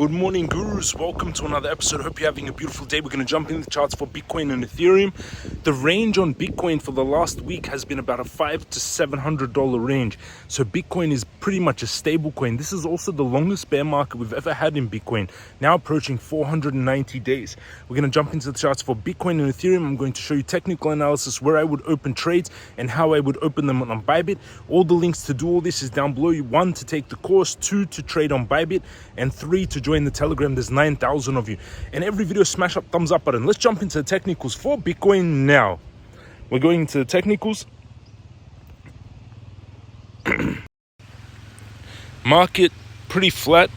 Good morning, gurus. Welcome to another episode. Hope you're having a beautiful day. We're going to jump into the charts for Bitcoin and Ethereum. The range on Bitcoin for the last week has been about a $500 to $700 range. So Bitcoin is pretty much a stable coin. This is also the longest bear market we've ever had in Bitcoin, now approaching 490 days. We're going to jump into the charts for Bitcoin and Ethereum. I'm going to show you technical analysis, where I would open trades and how I would open them on Bybit. All the links to do all this is down below. 1, to take the course, 2, to trade on Bybit, and 3, to join the Telegram. There's 9,000 of you. And every video, smash that thumbs up button. Let's jump into the technicals for Bitcoin now. We're going into the technicals. Market pretty flat.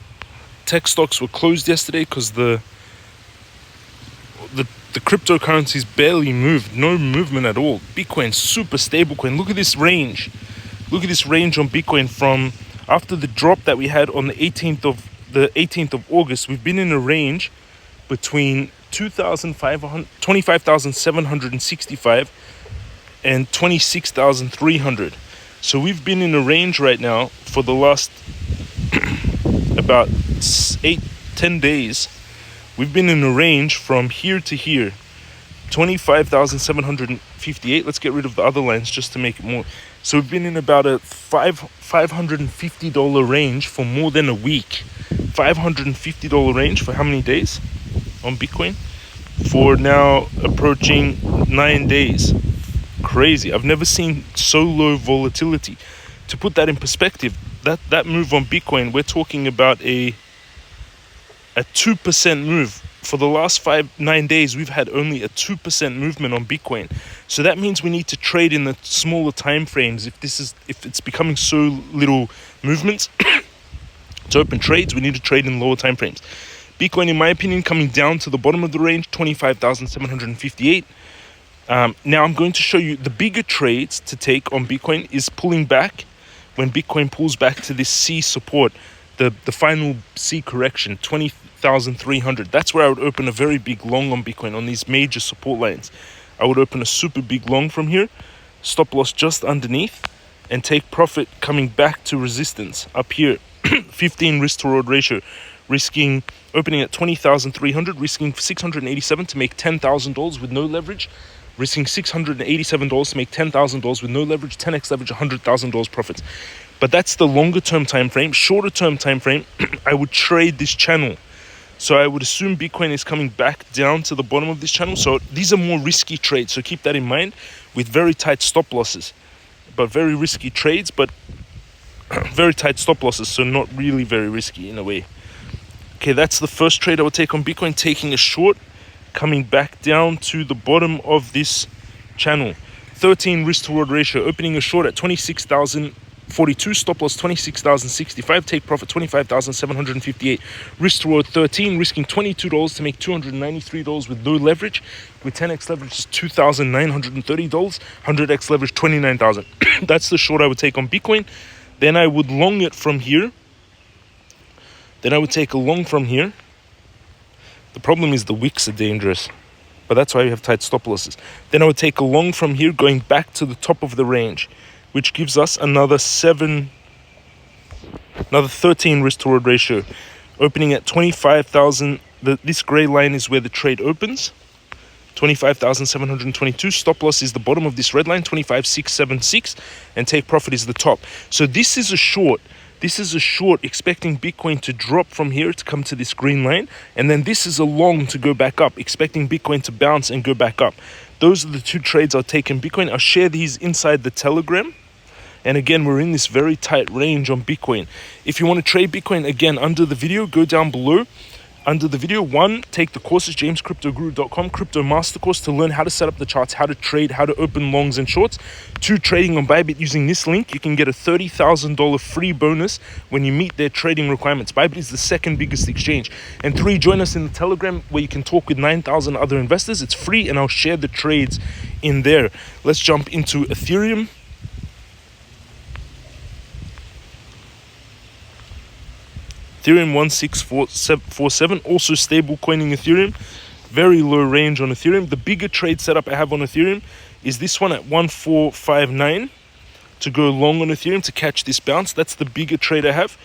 Tech stocks were closed yesterday because the cryptocurrencies barely moved. No movement at all. Bitcoin, super stable coin. Look at this range. Look at this range on Bitcoin from after the drop that we had on the 18th of August. We've been in a range between 25,765 and 26,300. So we've been in a range right now for the last about 8-10 days. We've been in a range from here to here, 25,758. Let's get rid of the other lines just to make it more. So we've been in about a $550 range for more than a week. $550 range for how many days on Bitcoin? For now approaching 9 days. Crazy. I've never seen so low volatility. To put that in perspective, that move on Bitcoin, we're talking about a 2% move. For the last 9 days, we've had only a 2% movement on Bitcoin. So that means we need to trade in the smaller time frames. If it's becoming so little movements to open trades, we need to trade in lower time frames. Bitcoin, in my opinion, coming down to the bottom of the range, 25,758. Now I'm going to show you the bigger trades to take on Bitcoin is pulling back. When Bitcoin pulls back to this C support, the final C correction, 20,300. That's where I would open a very big long on Bitcoin on these major support lines. I would open a super big long from here, stop loss just underneath, and take profit coming back to resistance up here. 15 risk to reward ratio, risking opening at 20,300, risking 687 to make $10,000 with no leverage, risking $687 to make $10,000 with no leverage, 10x leverage, $100,000 profits. But that's the longer term time frame. Shorter term time frame, I would trade this channel. So I would assume Bitcoin is coming back down to the bottom of this channel. So these are more risky trades. So keep that in mind, with very tight stop losses, but very risky trades, but very tight stop losses. So not really very risky in a way. Okay, that's the first trade I would take on Bitcoin, taking a short, coming back down to the bottom of this channel. 13 risk to reward ratio, opening a short at 26,042, stop loss 26,065, take profit 25,758, risk to reward 13, risking $22 to make $293 with no leverage, with 10x leverage is $2,930, 100x leverage 29,000. That's the short I would take on Bitcoin. Then I would long it from here. Then I would take a long from here. The problem is the wicks are dangerous, but that's why we have tight stop losses. Then I would take a long from here, going back to the top of the range, which gives us another 13 risk to reward ratio, opening at 25,000. This gray line is where the trade opens, 25,722. Stop loss is the bottom of this red line, 25,676, and take profit is the top. So this is a short. This is a short, expecting Bitcoin to drop from here to come to this green line. And then this is a long to go back up, expecting Bitcoin to bounce and go back up. Those are the two trades I'll take in Bitcoin. I'll share these inside the Telegram. And again, we're in this very tight range on Bitcoin. If you want to trade Bitcoin, again, under the video, go down below. Under the video, 1, take the courses, jamescryptoguru.com, crypto master course to learn how to set up the charts, how to trade, how to open longs and shorts. 2, trading on Bybit using this link. You can get a $30,000 free bonus when you meet their trading requirements. Bybit is the second biggest exchange. And 3, join us in the Telegram where you can talk with 9,000 other investors. It's free and I'll share the trades in there. Let's jump into Ethereum. Ethereum 16447, also stable coining Ethereum. Very low range on Ethereum. The bigger trade setup I have on Ethereum is this one at 1459 to go long on Ethereum to catch this bounce. That's the bigger trade I have.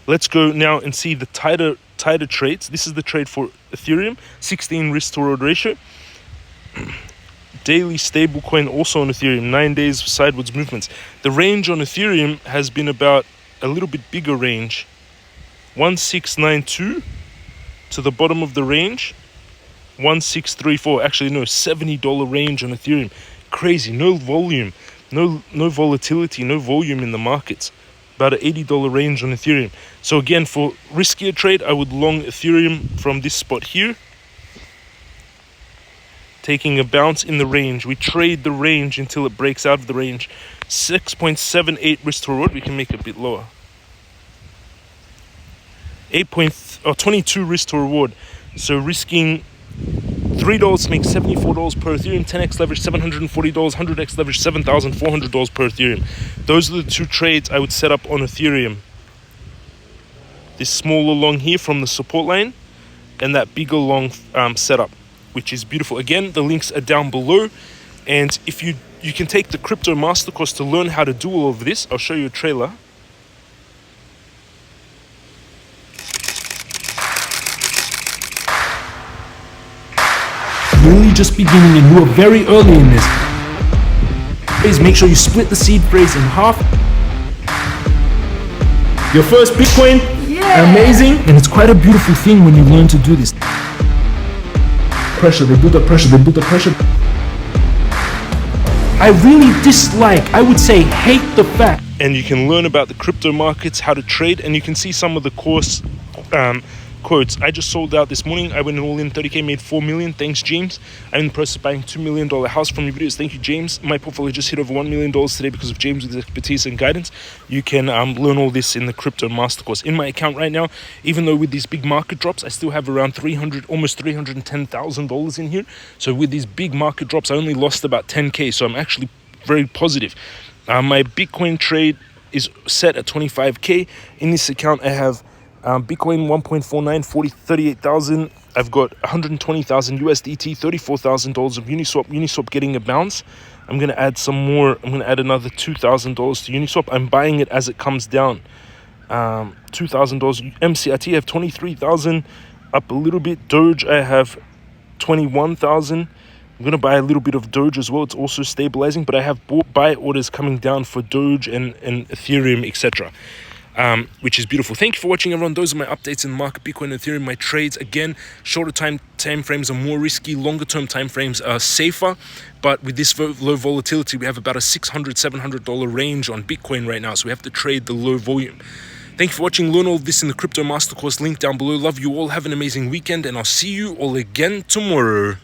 Let's go now and see the tighter trades. This is the trade for Ethereum, 16 risk to reward ratio. Daily stablecoin also on Ethereum, 9 days sideways movements. The range on Ethereum has been about a little bit bigger range, 1692 to the bottom of the range, 1634. Actually, no, $70 range on Ethereum. Crazy. No volume, no volatility, no volume in the markets. About an $80 range on Ethereum. So again, for riskier trade, I would long Ethereum from this spot here, taking a bounce in the range. We trade the range until it breaks out of the range. 6.78 risk to reward. We can make it a bit lower. 22 risk to reward. So risking $3 to make $74 per Ethereum, 10x leverage $740, 100x leverage $7,400 per Ethereum. Those are the two trades I would set up on Ethereum. This smaller long here from the support line, and that bigger long setup, which is beautiful. Again, the links are down below, and if you can take the crypto master course to learn how to do all of this. I'll show you a trailer. Really just beginning and you are very early in this. Please make sure you split the seed phrase in half. Your first Bitcoin, amazing, and it's quite a beautiful thing when you learn to do this. Pressure, they build up pressure, they build up pressure. I really dislike, I would say hate the fact. And you can learn about the crypto markets, how to trade, and you can see some of the course quotes. I just sold out this morning. I went all in 30k, made 4 million. Thanks, James. I'm in the process of buying $2 million house from your videos. Thank you, James. My portfolio just hit over $1 million today because of James with his expertise and guidance. You can learn all this in the crypto master course. In my account right now, even though with these big market drops, I still have around almost $310,000 in here. So with these big market drops, I only lost about 10k. So I'm actually very positive. My Bitcoin trade is set at 25k. In this account, I have Bitcoin 1.49, 38,000. I've got 120,000 USDT, $34,000 of Uniswap. Uniswap getting a bounce. I'm going to add some more. I'm going to add another $2,000 to Uniswap. I'm buying it as it comes down. $2,000. MCIT, I have 23,000, up a little bit. Doge, I have 21,000. I'm going to buy a little bit of Doge as well. It's also stabilizing, but I have buy orders coming down for Doge and Ethereum, etc. Which is beautiful. Thank you for watching, everyone. Those are my updates in the market, Bitcoin, Ethereum, my trades. Again, shorter time frames are more risky. Longer term time frames are safer. But with this low volatility, we have about a $600-700 range on Bitcoin right now. So we have to trade the low volume. Thank you for watching. Learn all of this in the Crypto Master Course. Link down below. Love you all. Have an amazing weekend. And I'll see you all again tomorrow.